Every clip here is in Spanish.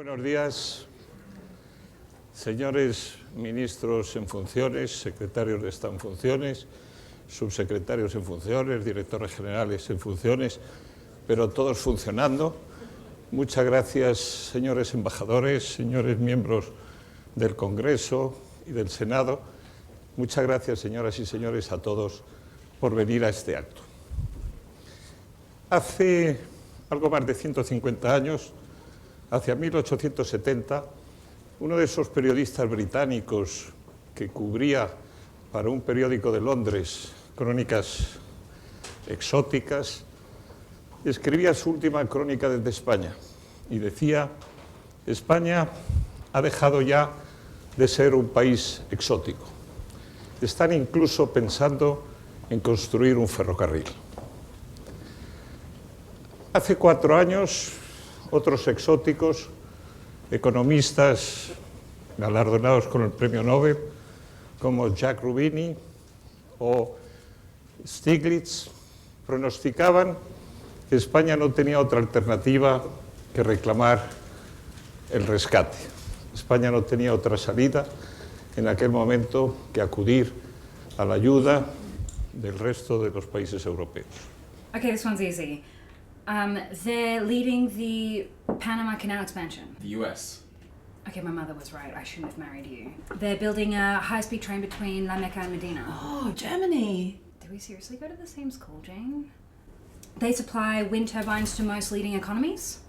Buenos días, señores ministros en funciones, secretarios de Estado en funciones, subsecretarios en funciones, directores generales en funciones, pero todos funcionando. Muchas gracias, señores embajadores, señores miembros del Congreso y del Senado. Muchas gracias, señoras y señores, a todos por venir a este acto. Hace algo más de 150 años, hacia 1870, uno de esos periodistas británicos que cubría para un periódico de Londres crónicas exóticas, escribía su última crónica desde España y decía: España ha dejado ya de ser un país exótico. Están incluso pensando en construir un ferrocarril. Hace 4 años, otros exóticos, economistas galardonados con el premio Nobel, como Jack Rubini o Stiglitz, pronosticaban que España no tenía otra alternativa que reclamar el rescate. España no tenía otra salida en aquel momento que acudir a la ayuda del resto de los países europeos. Okay, this one's easy. They're leading the Panama Canal expansion. The US. Okay, my mother was right. I shouldn't have married you. They're building a high-speed train between La Mecca and Medina. Oh, Germany. Do we seriously go to the same school, Jane? They supply wind turbines to most leading economies.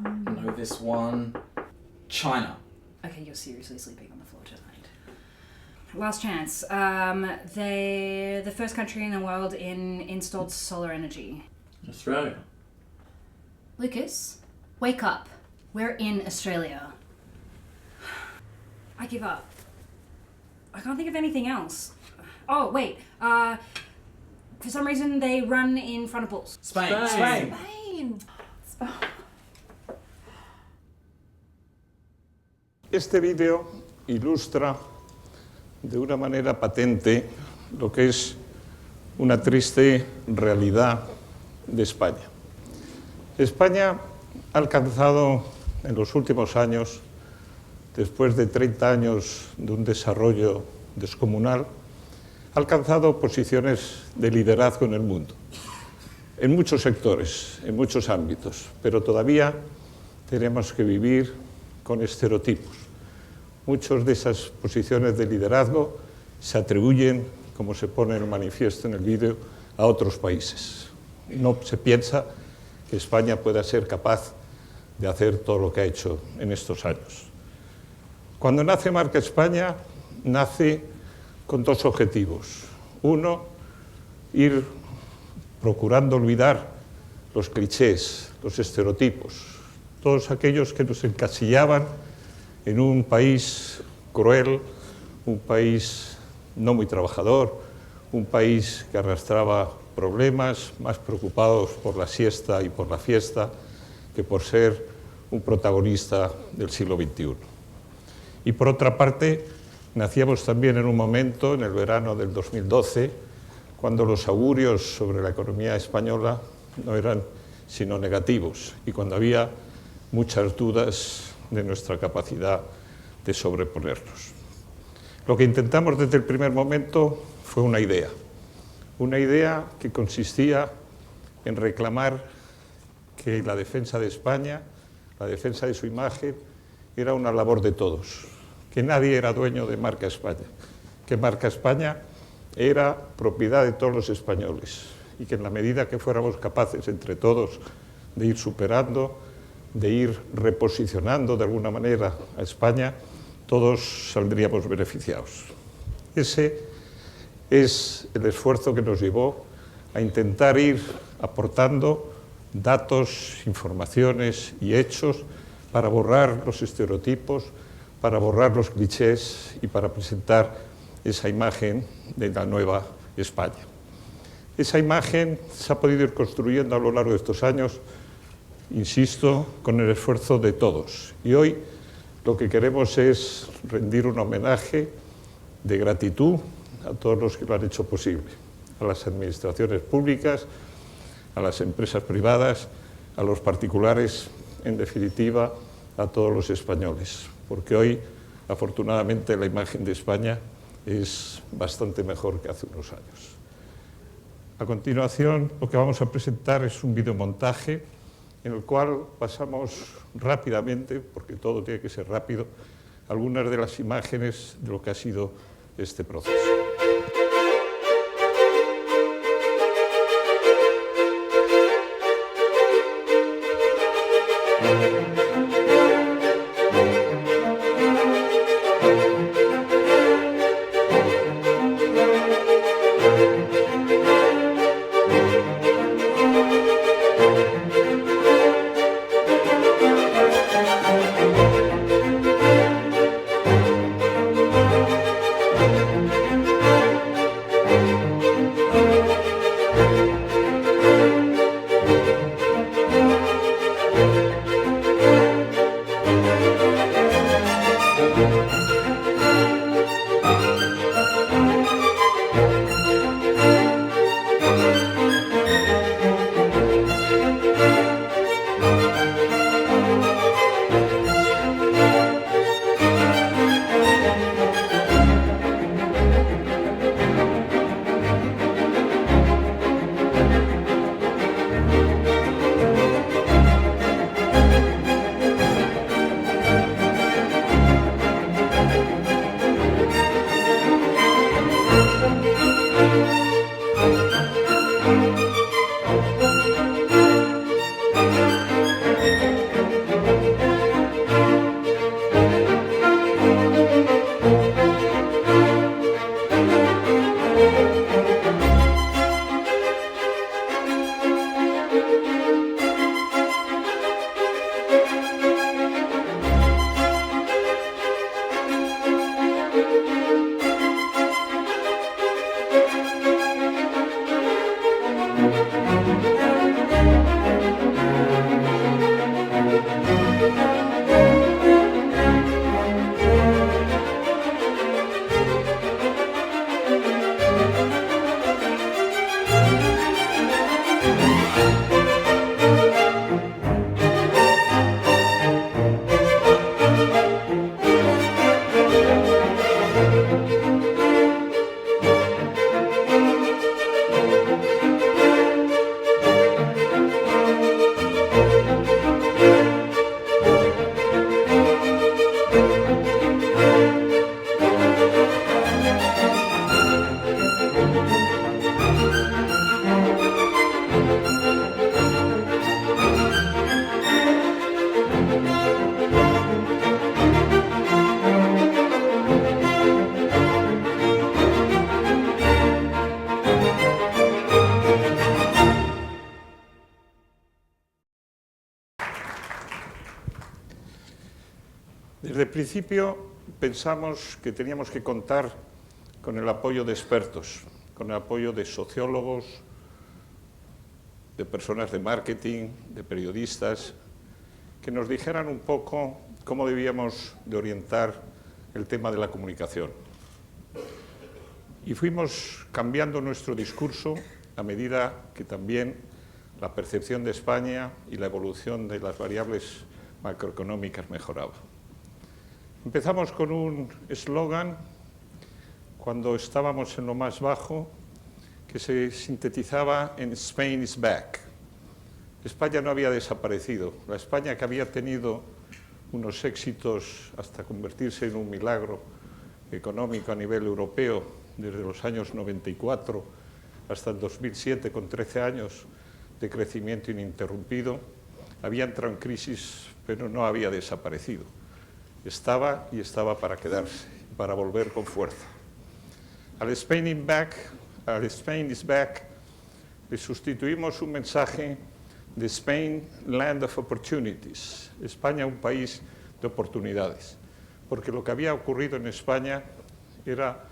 Know this one. China. Okay, you're seriously sleeping on the floor tonight. Last chance. They're the first country in the world in installed solar energy. Australia. Lucas, wake up. We're in Australia. I give up. I can't think of anything else. Oh, wait. For some reason they run in front of bulls. Spain. Spain. Spain. Este vídeo ilustra de una manera patente lo que es una triste realidad de España. España ha alcanzado en los últimos años, después de 30 años de un desarrollo descomunal, ha alcanzado posiciones de liderazgo en el mundo, en muchos sectores, en muchos ámbitos, pero todavía tenemos que vivir con estereotipos. Muchas de esas posiciones de liderazgo se atribuyen, como se pone en el manifiesto en el vídeo, a otros países. No se piensa que España pueda ser capaz de hacer todo lo que ha hecho en estos años. Cuando nace Marca España, nace con 2 objetivos. Uno, ir procurando olvidar los clichés, los estereotipos, todos aquellos que nos encasillaban en un país cruel, un país no muy trabajador, un país que arrastraba problemas, más preocupados por la siesta y por la fiesta que por ser un protagonista del siglo XXI. Y por otra parte, nacíamos también en un momento, en el verano del 2012, cuando los augurios sobre la economía española no eran sino negativos y cuando había muchas dudas de nuestra capacidad de sobreponernos. Lo que intentamos desde el primer momento fue una idea que consistía en reclamar que la defensa de España, la defensa de su imagen, era una labor de todos, que nadie era dueño de Marca España, que Marca España era propiedad de todos los españoles y que en la medida que fuéramos capaces entre todos de ir superando, de ir reposicionando de alguna manera a España, todos saldríamos beneficiados. Ese es el esfuerzo que nos llevó a intentar ir aportando datos, informaciones y hechos para borrar los estereotipos, para borrar los clichés y para presentar esa imagen de la nueva España. Esa imagen se ha podido ir construyendo a lo largo de estos años, insisto, con el esfuerzo de todos. Y hoy lo que queremos es rendir un homenaje de gratitud a todos los que lo han hecho posible, a las administraciones públicas, a las empresas privadas, a los particulares, en definitiva, a todos los españoles, porque hoy, afortunadamente, la imagen de España es bastante mejor que hace unos años. A continuación, lo que vamos a presentar es un videomontaje en el cual pasamos rápidamente, porque todo tiene que ser rápido, algunas de las imágenes de lo que ha sido este proceso. Desde el principio pensamos que teníamos que contar con el apoyo de expertos, con el apoyo de sociólogos, de personas de marketing, de periodistas, que nos dijeran un poco cómo debíamos de orientar el tema de la comunicación. Y fuimos cambiando nuestro discurso a medida que también la percepción de España y la evolución de las variables macroeconómicas mejoraba. Empezamos con un eslogan cuando estábamos en lo más bajo que se sintetizaba en Spain is back. España no había desaparecido. La España que había tenido unos éxitos hasta convertirse en un milagro económico a nivel europeo desde los años 94 hasta el 2007, con 13 años de crecimiento ininterrumpido, había entrado en crisis, pero no había desaparecido. Estaba y estaba para quedarse, para volver con fuerza. Al Spain is back, le sustituimos un mensaje de Spain, land of opportunities. España, un país de oportunidades. Porque lo que había ocurrido en España era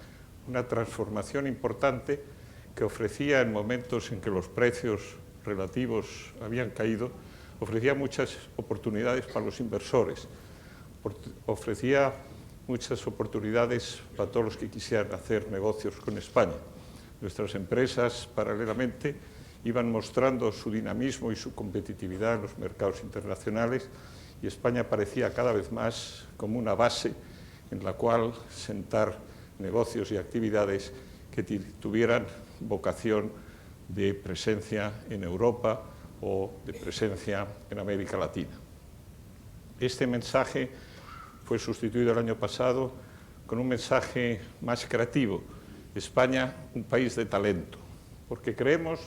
una transformación importante que ofrecía, en momentos en que los precios relativos habían caído, ofrecía muchas oportunidades para los inversores, ofrecía muchas oportunidades para todos los que quisieran hacer negocios con España. Nuestras empresas, paralelamente, iban mostrando su dinamismo y su competitividad en los mercados internacionales y España parecía cada vez más como una base en la cual sentar negocios y actividades que tuvieran vocación de presencia en Europa o de presencia en América Latina. Este mensaje fue sustituido el año pasado con un mensaje más creativo: España, un país de talento, porque creemos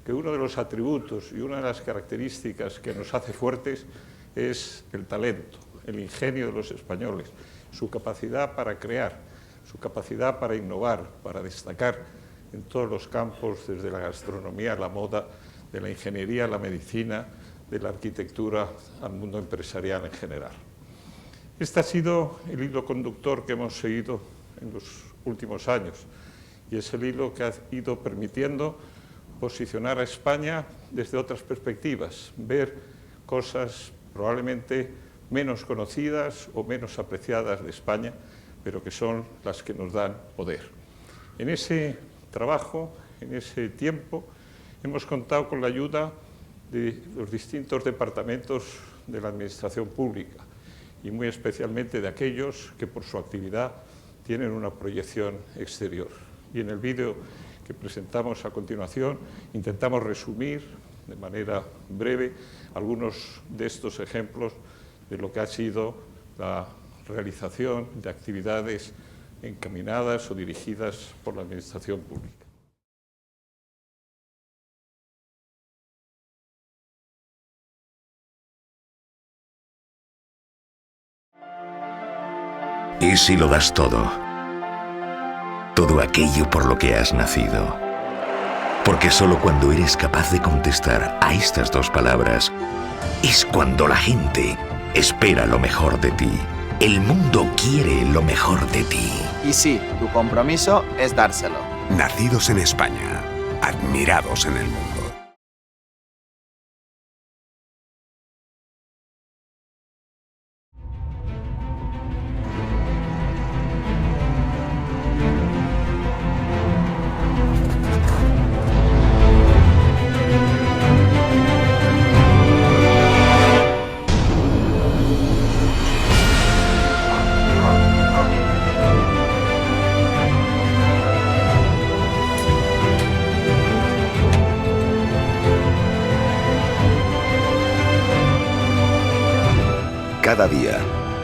que uno de los atributos y una de las características que nos hace fuertes es el talento, el ingenio de los españoles, su capacidad para crear, su capacidad para innovar, para destacar en todos los campos, desde la gastronomía a la moda, de la ingeniería a la medicina, de la arquitectura al mundo empresarial en general. Este ha sido el hilo conductor que hemos seguido en los últimos años y es el hilo que ha ido permitiendo posicionar a España desde otras perspectivas, ver cosas probablemente menos conocidas o menos apreciadas de España, pero que son las que nos dan poder. En ese trabajo, en ese tiempo, hemos contado con la ayuda de los distintos departamentos de la Administración Pública y muy especialmente de aquellos que por su actividad tienen una proyección exterior. Y en el vídeo que presentamos a continuación intentamos resumir de manera breve algunos de estos ejemplos de lo que ha sido la realización de actividades encaminadas o dirigidas por la Administración Pública. ¿Y si lo das todo? Todo aquello por lo que has nacido. Porque solo cuando eres capaz de contestar a estas dos palabras es cuando la gente espera lo mejor de ti. El mundo quiere lo mejor de ti. Y sí, tu compromiso es dárselo. Nacidos en España, admirados en el mundo. Cada día,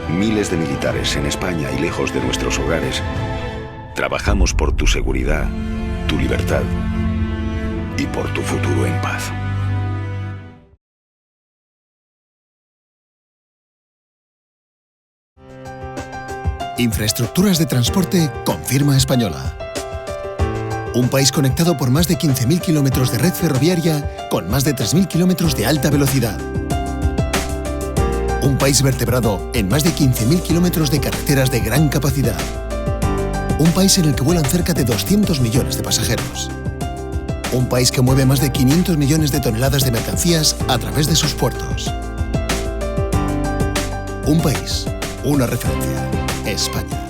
miles de militares en España y lejos de nuestros hogares, trabajamos por tu seguridad, tu libertad y por tu futuro en paz. Infraestructuras de transporte con firma española. Un país conectado por más de 15.000 kilómetros de red ferroviaria con más de 3.000 kilómetros de alta velocidad. Un país vertebrado en más de 15.000 kilómetros de carreteras de gran capacidad. Un país en el que vuelan cerca de 200 millones de pasajeros. Un país que mueve más de 500 millones de toneladas de mercancías a través de sus puertos. Un país, una referencia. España.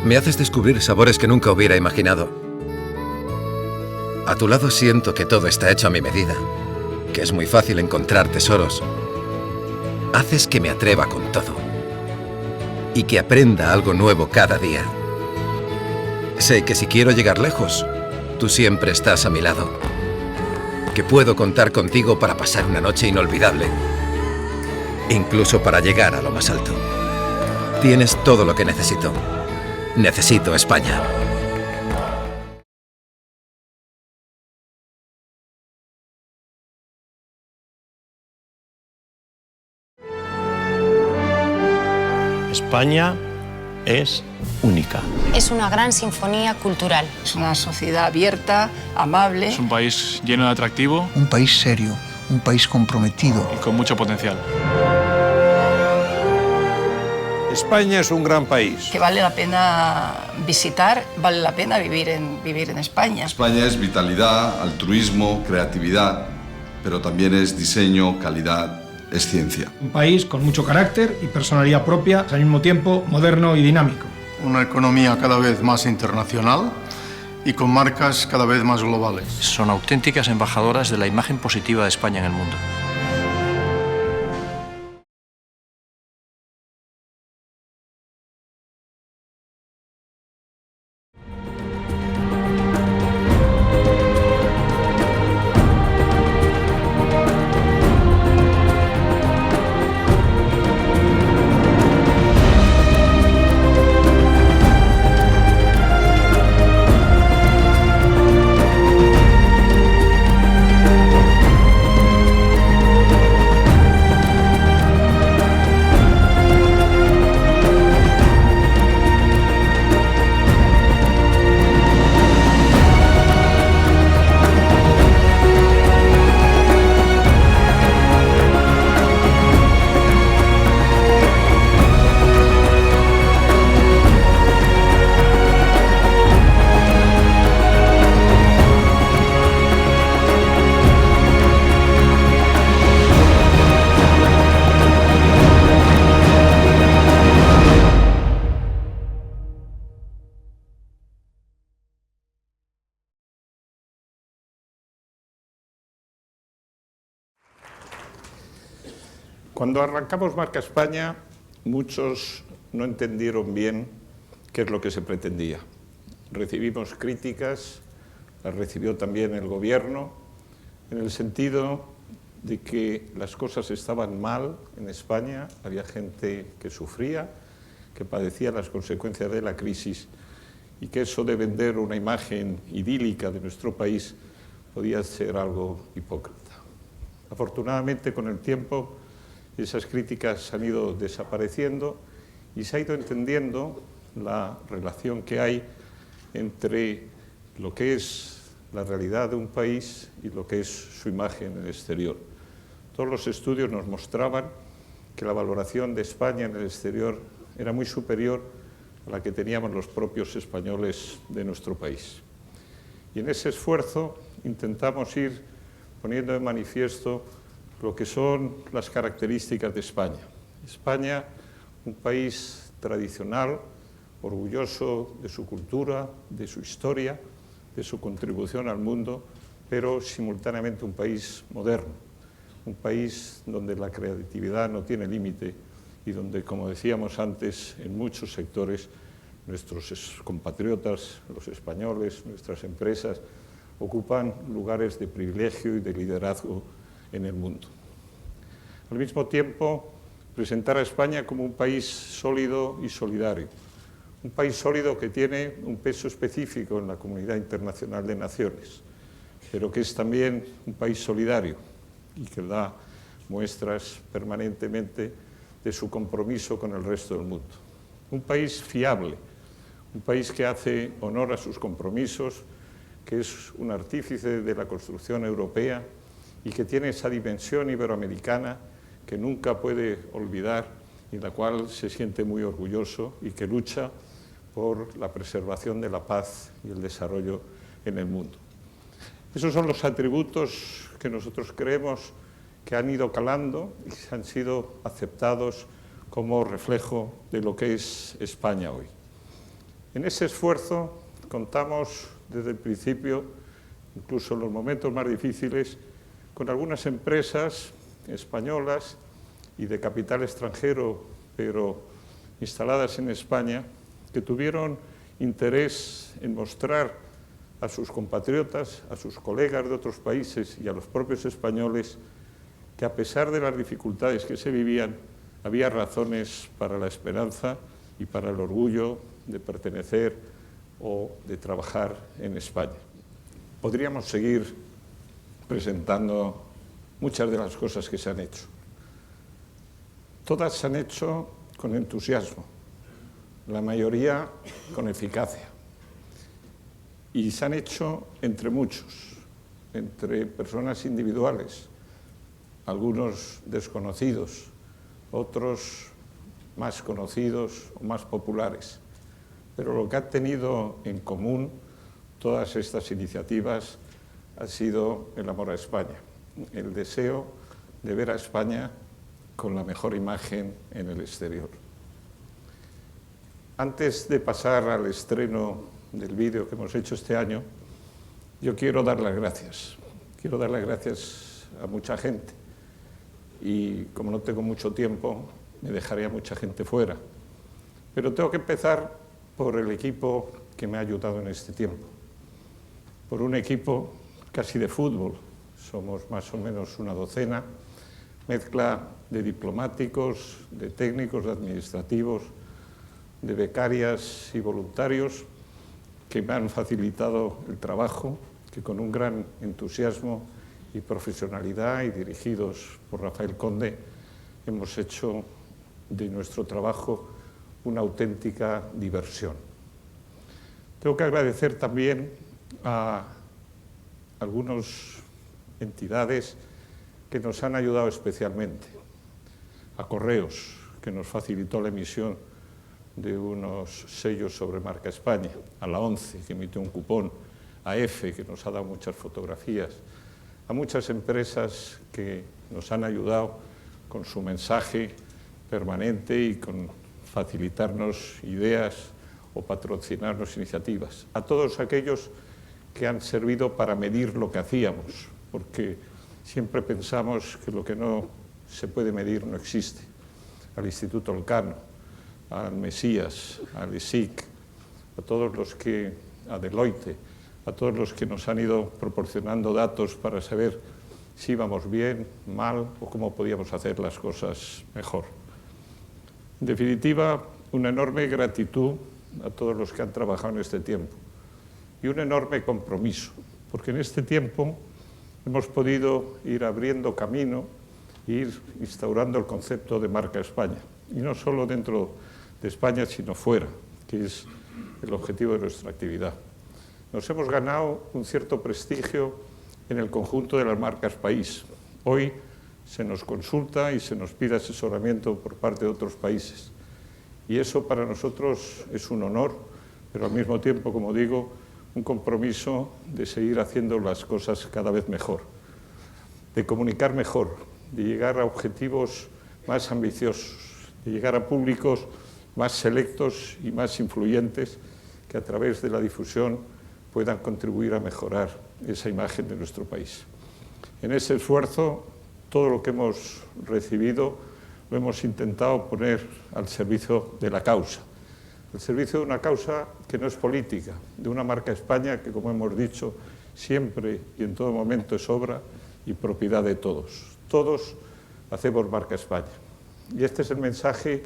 Me haces descubrir sabores que nunca hubiera imaginado. A tu lado siento que todo está hecho a mi medida, que es muy fácil encontrar tesoros. Haces que me atreva con todo. y que aprenda algo nuevo cada día. Sé que si quiero llegar lejos, tú siempre estás a mi lado. Que puedo contar contigo para pasar una noche inolvidable, incluso para llegar a lo más alto. Tienes todo lo que necesito. Necesito España. España es única. Es una gran sinfonía cultural. Es una sociedad abierta, amable. Es un país lleno de atractivo. Un país serio, un país comprometido. Y con mucho potencial. España es un gran país. Que vale la pena visitar, vale la pena vivir en España. España es vitalidad, altruismo, creatividad, pero también es diseño, calidad, es ciencia. Un país con mucho carácter y personalidad propia, al mismo tiempo moderno y dinámico. Una economía cada vez más internacional y con marcas cada vez más globales. Son auténticas embajadoras de la imagen positiva de España en el mundo. Cuando arrancamos Marca España, muchos no entendieron bien qué es lo que se pretendía. Recibimos críticas, las recibió también el gobierno, en el sentido de que las cosas estaban mal en España, había gente que sufría, que padecía las consecuencias de la crisis y que eso de vender una imagen idílica de nuestro país podía ser algo hipócrita. Afortunadamente, con el tiempo, esas críticas han ido desapareciendo y se ha ido entendiendo la relación que hay entre lo que es la realidad de un país y lo que es su imagen en el exterior. Todos los estudios nos mostraban que la valoración de España en el exterior era muy superior a la que teníamos los propios españoles de nuestro país. Y en ese esfuerzo intentamos ir poniendo de manifiesto lo que son las características de España. España, un país tradicional, orgulloso de su cultura, de su historia, de su contribución al mundo, pero simultáneamente un país moderno, un país donde la creatividad no tiene límite y donde, como decíamos antes, en muchos sectores nuestros compatriotas, los españoles, nuestras empresas, ocupan lugares de privilegio y de liderazgo en el mundo. Al mismo tiempo, presentar a España como un país sólido y solidario, un país sólido que tiene un peso específico en la comunidad internacional de naciones, pero que es también un país solidario y que da muestras permanentemente de su compromiso con el resto del mundo. Un país fiable, un país que hace honor a sus compromisos, que es un artífice de la construcción europea y que tiene esa dimensión iberoamericana que nunca puede olvidar y de la cual se siente muy orgulloso y que lucha por la preservación de la paz y el desarrollo en el mundo. Esos son los atributos que nosotros creemos que han ido calando y han sido aceptados como reflejo de lo que es España hoy. En ese esfuerzo contamos desde el principio, incluso en los momentos más difíciles, con algunas empresas españolas y de capital extranjero, pero instaladas en España que tuvieron interés en mostrar a sus compatriotas, a sus colegas de otros países y a los propios españoles que a pesar de las dificultades que se vivían, había razones para la esperanza y para el orgullo de pertenecer o de trabajar en España. Podríamos seguir presentando muchas de las cosas que se han hecho. Todas se han hecho con entusiasmo, la mayoría con eficacia. Y se han hecho entre muchos, entre personas individuales, algunos desconocidos, otros más conocidos o más populares. Pero lo que han tenido en común todas estas iniciativas ha sido el amor a España, el deseo de ver a España con la mejor imagen en el exterior. Antes de pasar al estreno del vídeo que hemos hecho este año, yo quiero dar las gracias. Quiero dar las gracias a mucha gente y como no tengo mucho tiempo, me dejaría mucha gente fuera. Pero tengo que empezar por el equipo que me ha ayudado en este tiempo, por un equipo casi de fútbol. Somos más o menos una docena, mezcla de diplomáticos, de técnicos, de administrativos, de becarias y voluntarios que me han facilitado el trabajo, que con un gran entusiasmo y profesionalidad y dirigidos por Rafael Conde hemos hecho de nuestro trabajo una auténtica diversión. Tengo que agradecer también a algunas entidades que nos han ayudado especialmente, a Correos, que nos facilitó la emisión de unos sellos sobre marca España, a la ONCE, que emitió un cupón, a EFE, que nos ha dado muchas fotografías, a muchas empresas que nos han ayudado con su mensaje permanente y con facilitarnos ideas o patrocinarnos iniciativas, a todos aquellos que han servido para medir lo que hacíamos, porque siempre pensamos que lo que no se puede medir no existe, al Instituto Elcano, al Mesías, al ESIC, a todos los que, a Deloitte, a todos los que nos han ido proporcionando datos para saber si íbamos bien, mal o cómo podíamos hacer las cosas mejor. En definitiva, una enorme gratitud a todos los que han trabajado en este tiempo y un enorme compromiso, porque en este tiempo hemos podido ir abriendo camino e ir instaurando el concepto de marca España, y no solo dentro de España, sino fuera, que es el objetivo de nuestra actividad. Nos hemos ganado un cierto prestigio en el conjunto de las marcas país. Hoy se nos consulta y se nos pide asesoramiento por parte de otros países. Y eso para nosotros es un honor, pero al mismo tiempo, como digo, un compromiso de seguir haciendo las cosas cada vez mejor, de comunicar mejor, de llegar a objetivos más ambiciosos, de llegar a públicos más selectos y más influyentes que a través de la difusión puedan contribuir a mejorar esa imagen de nuestro país. En ese esfuerzo, todo lo que hemos recibido lo hemos intentado poner al servicio de la causa, al servicio de una causa que no es política, de una marca España que, como hemos dicho, siempre y en todo momento es obra y propiedad de todos. Todos hacemos marca España. Y este es el mensaje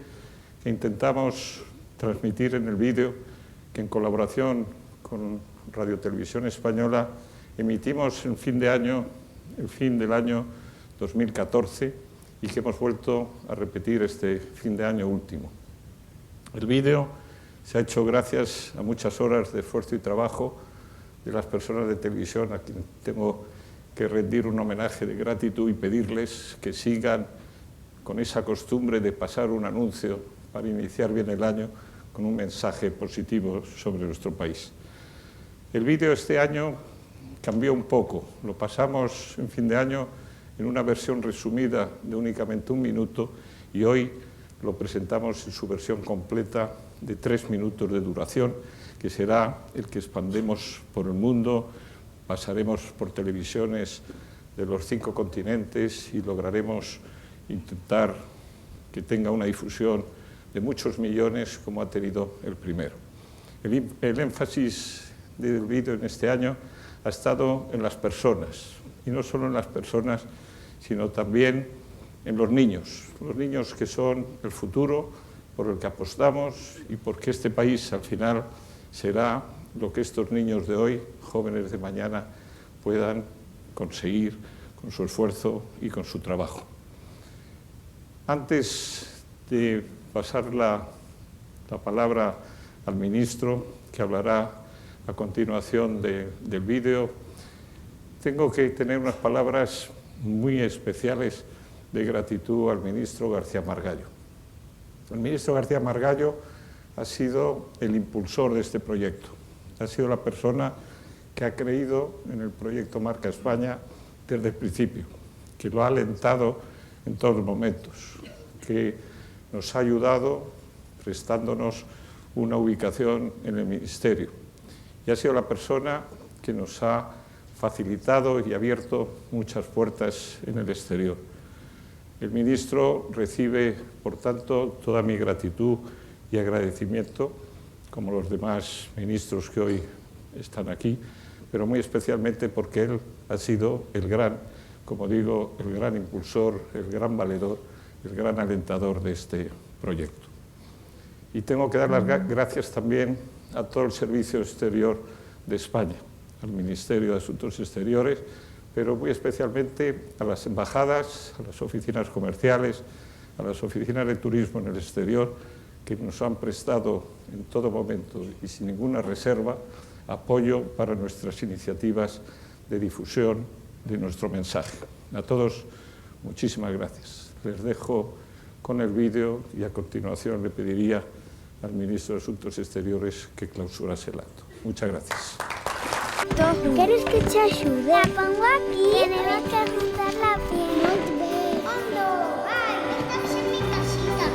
que intentamos transmitir en el vídeo que en colaboración con Radio Televisión Española emitimos el fin del año 2014 y que hemos vuelto a repetir este fin de año último. El vídeo se ha hecho gracias a muchas horas de esfuerzo y trabajo de las personas de televisión a quienes tengo que rendir un homenaje de gratitud y pedirles que sigan con esa costumbre de pasar un anuncio para iniciar bien el año con un mensaje positivo sobre nuestro país. El vídeo este año cambió un poco, lo pasamos en fin de año en una versión resumida de únicamente 1 minuto y hoy lo presentamos en su versión completa de 3 minutos de duración, que será el que expandemos por el mundo, pasaremos por televisiones de los 5 continentes y lograremos intentar que tenga una difusión de muchos millones como ha tenido el primero. El énfasis del vídeo en este año ha estado en las personas, y no solo en las personas, sino también en los niños que son el futuro por el que apostamos y porque este país al final será lo que estos niños de hoy, jóvenes de mañana, puedan conseguir con su esfuerzo y con su trabajo. Antes de pasar la palabra al ministro, que hablará a continuación del vídeo, tengo que tener unas palabras muy especiales de gratitud al ministro García Margallo. El ministro García Margallo ha sido el impulsor de este proyecto, ha sido la persona que ha creído en el proyecto Marca España desde el principio, que lo ha alentado en todos los momentos, que nos ha ayudado prestándonos una ubicación en el Ministerio. Y ha sido la persona que nos ha facilitado y abierto muchas puertas en el exterior. El ministro recibe, por tanto, toda mi gratitud y agradecimiento, como los demás ministros que hoy están aquí, pero muy especialmente porque él ha sido el gran, como digo, el gran impulsor, el gran valedor, el gran alentador de este proyecto. Y tengo que dar las gracias también a todo el Servicio Exterior de España, al Ministerio de Asuntos Exteriores, pero muy especialmente a las embajadas, a las oficinas comerciales, a las oficinas de turismo en el exterior, que nos han prestado en todo momento y sin ninguna reserva apoyo para nuestras iniciativas de difusión de nuestro mensaje. A todos, muchísimas gracias. Les dejo con el vídeo y a continuación le pediría al ministro de Asuntos Exteriores que clausurase el acto. Muchas gracias. ¿Quieres que te ayude? La pongo aquí. Tenemos que juntarla bien. Muy bien. ¿Dónde? Ay, estás en mi casita.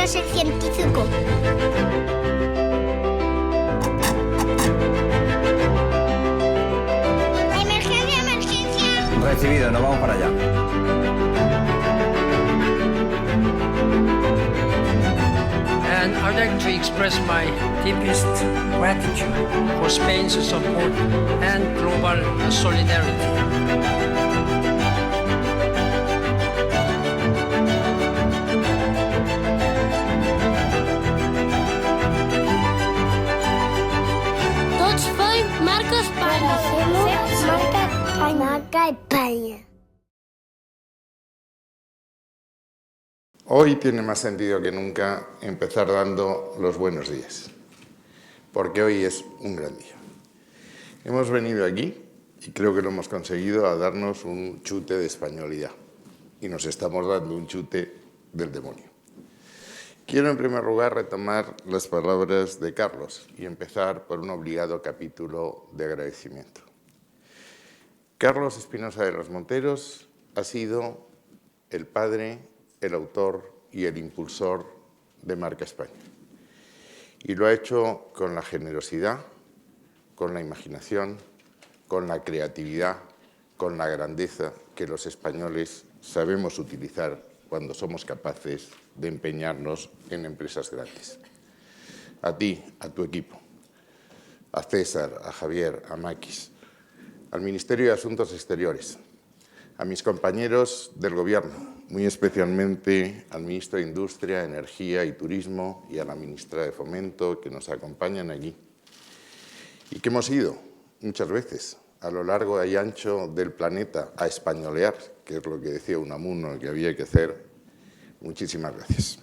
Ser científico. Emergencia, emergencia. Recibido, nos vamos para allá. And I'd like to express my deepest gratitude for Spain's support and global solidarity. Marca España. Hoy tiene más sentido que nunca empezar dando los buenos días, porque hoy es un gran día. Hemos venido aquí, y creo que lo hemos conseguido, a darnos un chute de españolidad, y nos estamos dando un chute del demonio. Quiero en primer lugar retomar las palabras de Carlos y empezar por un obligado capítulo de agradecimiento. Carlos Espinosa de los Monteros ha sido el padre, el autor y el impulsor de Marca España. Y lo ha hecho con la generosidad, con la imaginación, con la creatividad, con la grandeza que los españoles sabemos utilizar cuando somos capaces de empeñarnos en empresas grandes. A ti, a tu equipo, a César, a Javier, a Maquis, al Ministerio de Asuntos Exteriores, a mis compañeros del Gobierno, muy especialmente al Ministro de Industria, Energía y Turismo y a la Ministra de Fomento que nos acompañan aquí y que hemos ido muchas veces a lo largo y ancho del planeta a españolear, que es lo que decía Unamuno que había que hacer. Muchísimas gracias.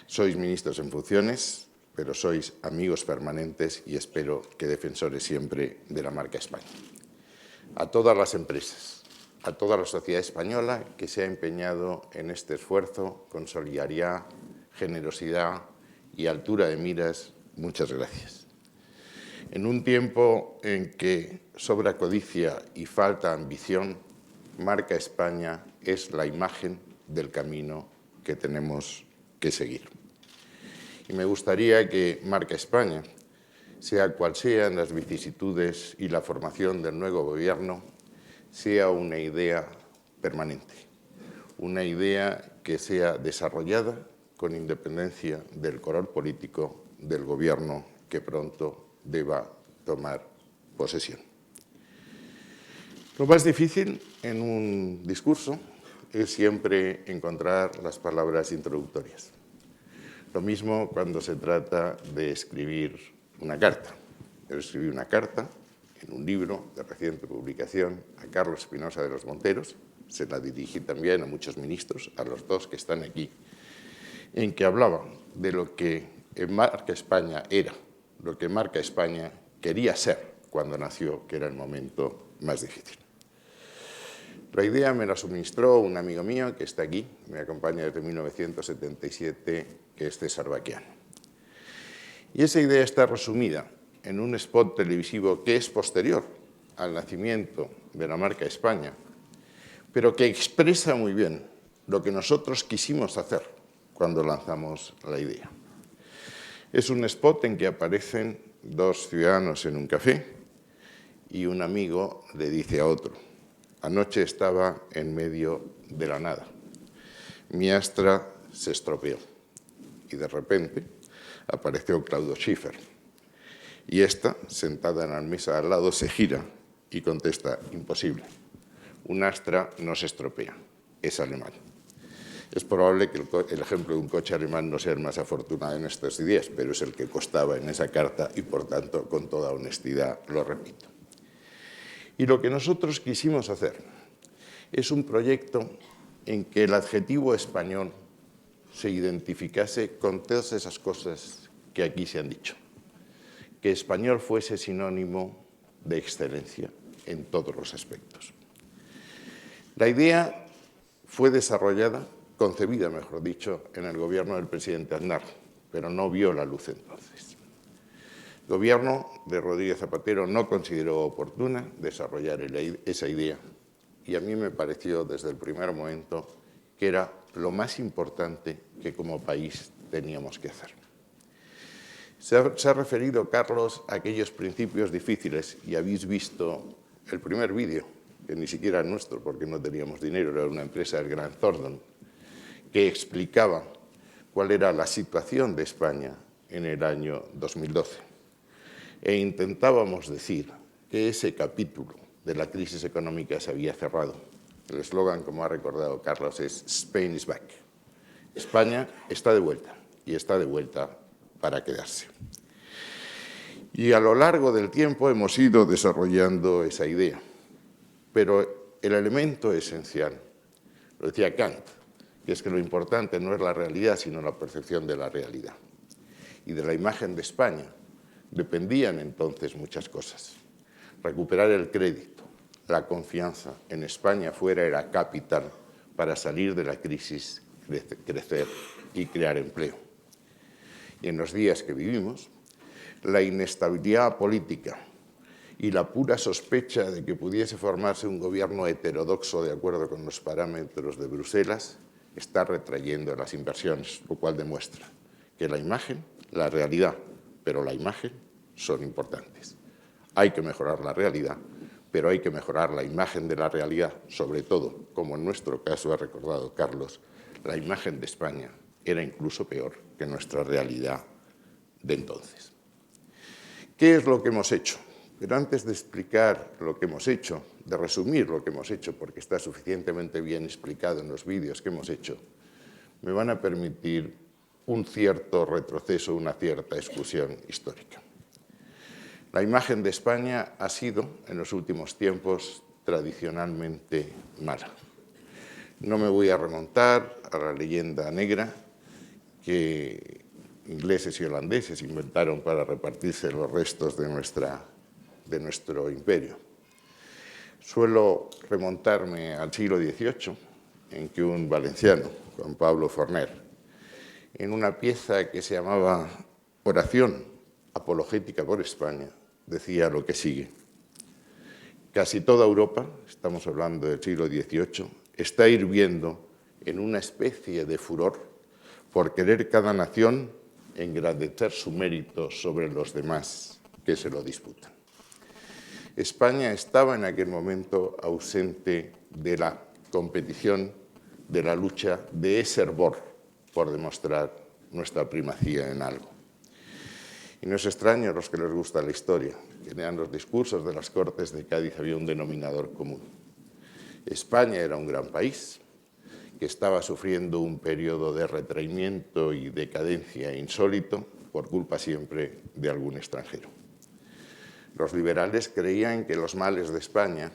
Sois ministros en funciones, pero sois amigos permanentes y espero que defensores siempre de la marca España. A todas las empresas, a toda la sociedad española que se ha empeñado en este esfuerzo con solidaridad, generosidad y altura de miras, muchas gracias. En un tiempo en que sobra codicia y falta ambición, Marca España es la imagen del camino que tenemos que seguir. Y me gustaría que Marca España, sea cual sean las vicisitudes y la formación del nuevo Gobierno, sea una idea permanente, una idea que sea desarrollada con independencia del color político del Gobierno que pronto deba tomar posesión. Lo más difícil en un discurso es siempre encontrar las palabras introductorias. Lo mismo cuando se trata de escribir una carta. Yo escribí una carta en un libro de reciente publicación a Carlos Espinosa de los Monteros, se la dirigí también a muchos ministros, a los dos que están aquí, en que hablaba de lo que Marca España era, lo que Marca España quería ser cuando nació, que era el momento más difícil. La idea me la suministró un amigo mío que está aquí, me acompaña desde 1977, que es César Baquiano. Y esa idea está resumida en un spot televisivo que es posterior al nacimiento de la marca España, pero que expresa muy bien lo que nosotros quisimos hacer cuando lanzamos la idea. Es un spot en que aparecen dos ciudadanos en un café y un amigo le dice a otro: anoche estaba en medio de la nada, mi Astra se estropeó y de repente apareció Claudio Schiffer y esta, sentada en la mesa al lado, se gira y contesta: imposible, un Astra no se estropea, es alemán. Es probable que el ejemplo de un coche alemán no sea el más afortunado en estos días, pero es el que costaba en esa carta y, por tanto, con toda honestidad lo repito. Y lo que nosotros quisimos hacer es un proyecto en que el adjetivo español se identificase con todas esas cosas que aquí se han dicho. Que español fuese sinónimo de excelencia en todos los aspectos. La idea fue desarrollada, concebida, mejor dicho, en el gobierno del presidente Aznar, pero no vio la luz entonces. El gobierno de Rodríguez Zapatero no consideró oportuna desarrollar esa idea y a mí me pareció desde el primer momento que era lo más importante que como país teníamos que hacer. Se ha referido, Carlos, a aquellos principios difíciles y habéis visto el primer vídeo, que ni siquiera es nuestro porque no teníamos dinero, era una empresa del Grant Thornton, que explicaba cuál era la situación de España en el año 2012. E intentábamos decir que ese capítulo de la crisis económica se había cerrado. El eslogan, como ha recordado Carlos, es Spain is back. España está de vuelta y está de vuelta para quedarse. Y a lo largo del tiempo hemos ido desarrollando esa idea. Pero el elemento esencial, lo decía Kant, que es que lo importante no es la realidad, sino la percepción de la realidad. Y de la imagen de España dependían entonces muchas cosas. Recuperar el crédito, la confianza en España fuera era capital para salir de la crisis, crecer y crear empleo. Y en los días que vivimos, la inestabilidad política y la pura sospecha de que pudiese formarse un gobierno heterodoxo de acuerdo con los parámetros de Bruselas está retrayendo las inversiones, lo cual demuestra que la imagen, la realidad, pero la imagen son importantes. Hay que mejorar la realidad, pero hay que mejorar la imagen de la realidad, sobre todo, como en nuestro caso ha recordado Carlos, la imagen de España era incluso peor que nuestra realidad de entonces. ¿Qué es lo que hemos hecho? Pero antes de explicar lo que hemos hecho, de resumir lo que hemos hecho, porque está suficientemente bien explicado en los vídeos que hemos hecho, me van a permitir un cierto retroceso, una cierta excursión histórica. La imagen de España ha sido, en los últimos tiempos, tradicionalmente mala. No me voy a remontar a la leyenda negra que ingleses y holandeses inventaron para repartirse los restos de nuestro imperio. Suelo remontarme al siglo XVIII, en que un valenciano, Juan Pablo Forner, en una pieza que se llamaba Oración apologética por España, decía lo que sigue. Casi toda Europa, estamos hablando del siglo XVIII, está hirviendo en una especie de furor por querer cada nación engrandecer su mérito sobre los demás que se lo disputan. España estaba en aquel momento ausente de la competición, de la lucha, de ese hervor por demostrar nuestra primacía en algo. Y no es extraño a los que les gusta la historia, que lean los discursos de las Cortes de Cádiz, había un denominador común. España era un gran país que estaba sufriendo un periodo de retraimiento y decadencia insólito por culpa siempre de algún extranjero. Los liberales creían que los males de España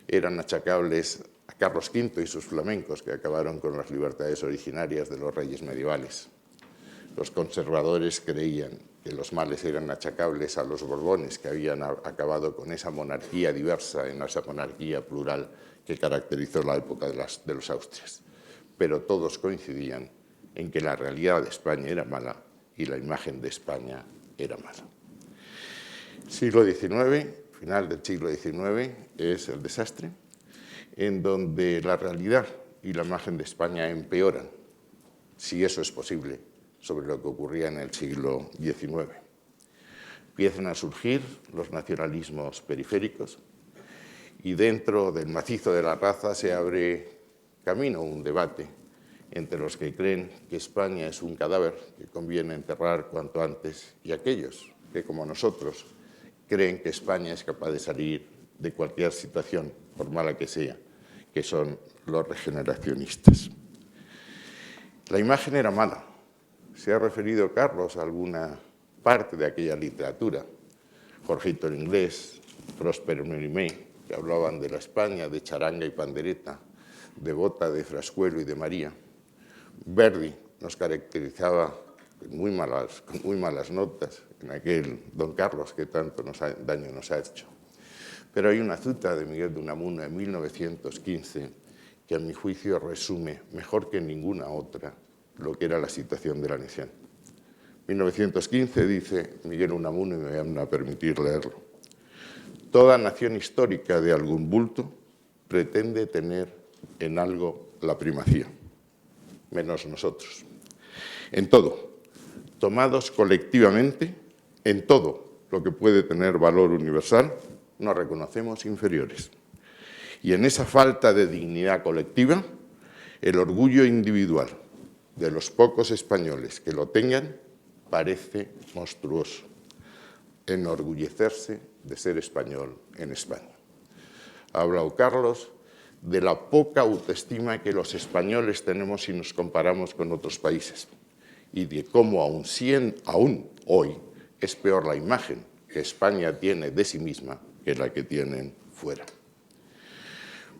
eran achacables a Carlos V y sus flamencos, que acabaron con las libertades originarias de los reyes medievales. Los conservadores creían que los males eran achacables a los Borbones, que habían acabado con esa monarquía diversa, en esa monarquía plural que caracterizó la época de los Austrias. Pero todos coincidían en que la realidad de España era mala y la imagen de España era mala. Siglo XIX, final del siglo XIX, es el desastre, en donde la realidad y la imagen de España empeoran, si eso es posible, sobre lo que ocurría en el siglo XIX. Empiezan a surgir los nacionalismos periféricos y dentro del macizo de la raza se abre camino un debate entre los que creen que España es un cadáver que conviene enterrar cuanto antes y aquellos que, como nosotros, creen que España es capaz de salir de cualquier situación, por mala que sea, que son los regeneracionistas. La imagen era mala. Se ha referido Carlos a alguna parte de aquella literatura. Jorgito el Inglés, Próspero Mérimée, que hablaban de la España de charanga y pandereta, de Bota, de Frascuelo y de María. Verdi nos caracterizaba con muy malas notas en aquel Don Carlos que tanto daño nos ha hecho. Pero hay una cita de Miguel de Unamuno en 1915 que a mi juicio resume mejor que ninguna otra lo que era la situación de la nación. 1915 dice Miguel Unamuno, y me van a permitir leerlo: toda nación histórica de algún bulto pretende tener en algo la primacía, menos nosotros. En todo, tomados colectivamente, en todo lo que puede tener valor universal, nos reconocemos inferiores. Y en esa falta de dignidad colectiva, el orgullo individual de los pocos españoles que lo tengan parece monstruoso. Enorgullecerse de ser español en España. Ha hablado Carlos de la poca autoestima que los españoles tenemos si nos comparamos con otros países y de cómo aún hoy es peor la imagen que España tiene de sí misma que la que tienen fuera.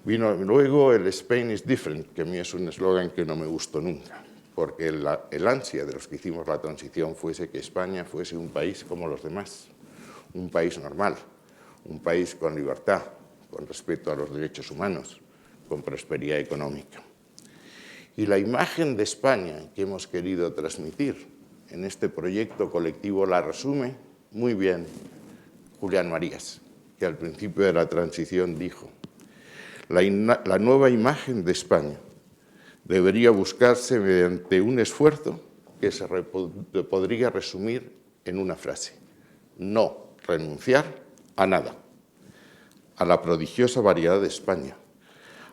Vino luego el Spain is different, que a mí es un eslogan que no me gustó nunca, porque el ansia de los que hicimos la transición fuese que España fuese un país como los demás, un país normal, un país con libertad, con respeto a los derechos humanos, con prosperidad económica. Y la imagen de España que hemos querido transmitir en este proyecto colectivo la resume muy bien Julián Marías, que al principio de la transición dijo: la nueva imagen de España debería buscarse mediante un esfuerzo que se podría resumir en una frase: no renunciar a nada, a la prodigiosa variedad de España,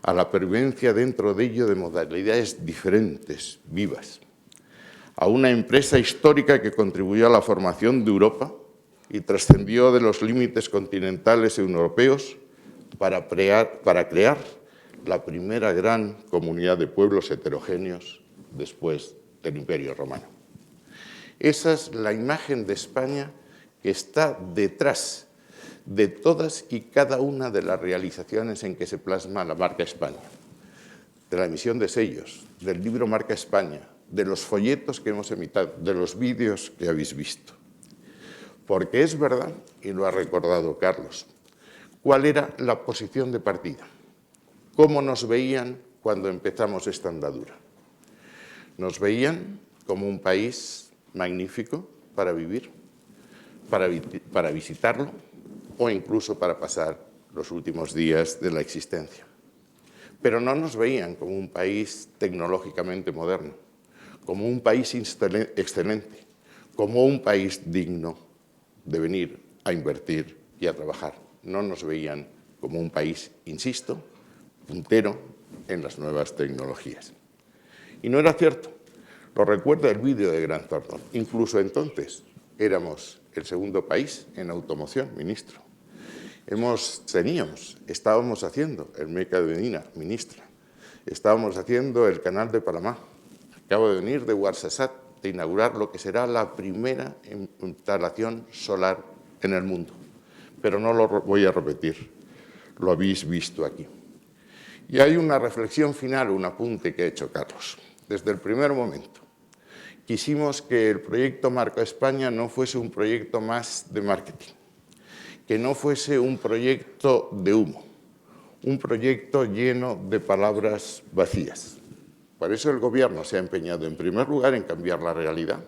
a la pervivencia dentro de ello de modalidades diferentes, vivas, a una empresa histórica que contribuyó a la formación de Europa y trascendió de los límites continentales europeos para crear la primera gran comunidad de pueblos heterogéneos después del Imperio Romano. Esa es la imagen de España que está detrás de todas y cada una de las realizaciones en que se plasma la marca España, de la emisión de sellos, del libro Marca España, de los folletos que hemos emitido, de los vídeos que habéis visto. Porque es verdad, y lo ha recordado Carlos, cuál era la posición de partida, cómo nos veían cuando empezamos esta andadura. Nos veían como un país magnífico para vivir, para visitarlo o incluso para pasar los últimos días de la existencia. Pero no nos veían como un país tecnológicamente moderno, como un país excelente, como un país digno de venir a invertir y a trabajar. No nos veían como un país, insisto, puntero en las nuevas tecnologías. Y no era cierto. Lo recuerda el vídeo de Grant Thornton. Incluso entonces éramos el segundo país en automoción, ministro. Estábamos haciendo el Meca de Medina, ministra. Estábamos haciendo el canal de Panamá. Acabo de venir de Ouarzazate de inaugurar lo que será la primera instalación solar en el mundo. Pero no lo voy a repetir, lo habéis visto aquí. Y hay una reflexión final, un apunte que ha hecho Carlos. Desde el primer momento quisimos que el proyecto Marca España no fuese un proyecto más de marketing, que no fuese un proyecto de humo, un proyecto lleno de palabras vacías. Por eso el Gobierno se ha empeñado, en primer lugar, en cambiar la realidad.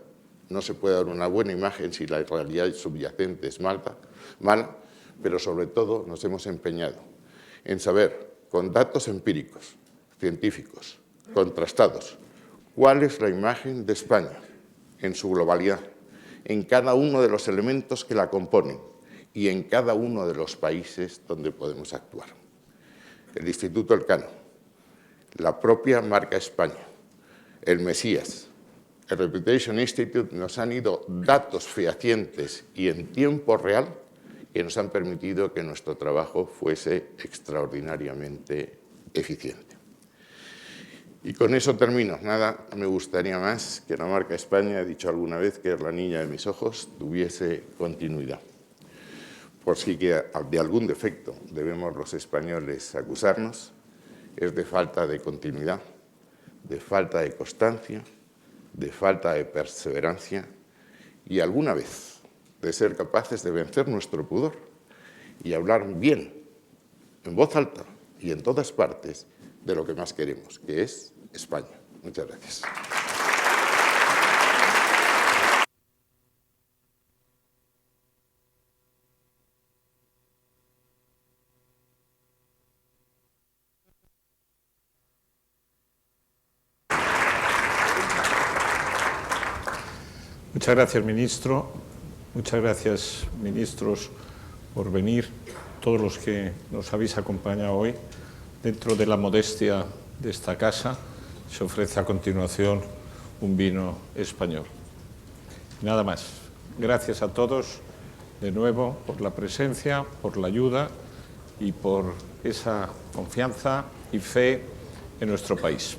No se puede dar una buena imagen si la realidad subyacente es mala, pero sobre todo nos hemos empeñado en saber, con datos empíricos, científicos, contrastados, cuál es la imagen de España en su globalidad, en cada uno de los elementos que la componen y en cada uno de los países donde podemos actuar. El Instituto Elcano, la propia Marca España, el Mesías, el Reputation Institute nos han ido datos fehacientes y en tiempo real que nos han permitido que nuestro trabajo fuese extraordinariamente eficiente. Y con eso termino. Nada me gustaría más que la Marca España, he dicho alguna vez que es la niña de mis ojos, tuviese continuidad. Por si que de algún defecto debemos los españoles acusarnos, es de falta de continuidad, de falta de constancia, de falta de perseverancia y alguna vez de ser capaces de vencer nuestro pudor y hablar bien, en voz alta y en todas partes, de lo que más queremos, que es España. Muchas gracias. Muchas gracias, ministro. Muchas gracias, ministros, por venir, todos los que nos habéis acompañado hoy. Dentro de la modestia de esta casa se ofrece a continuación un vino español. Nada más. Gracias a todos de nuevo por la presencia, por la ayuda y por esa confianza y fe en nuestro país.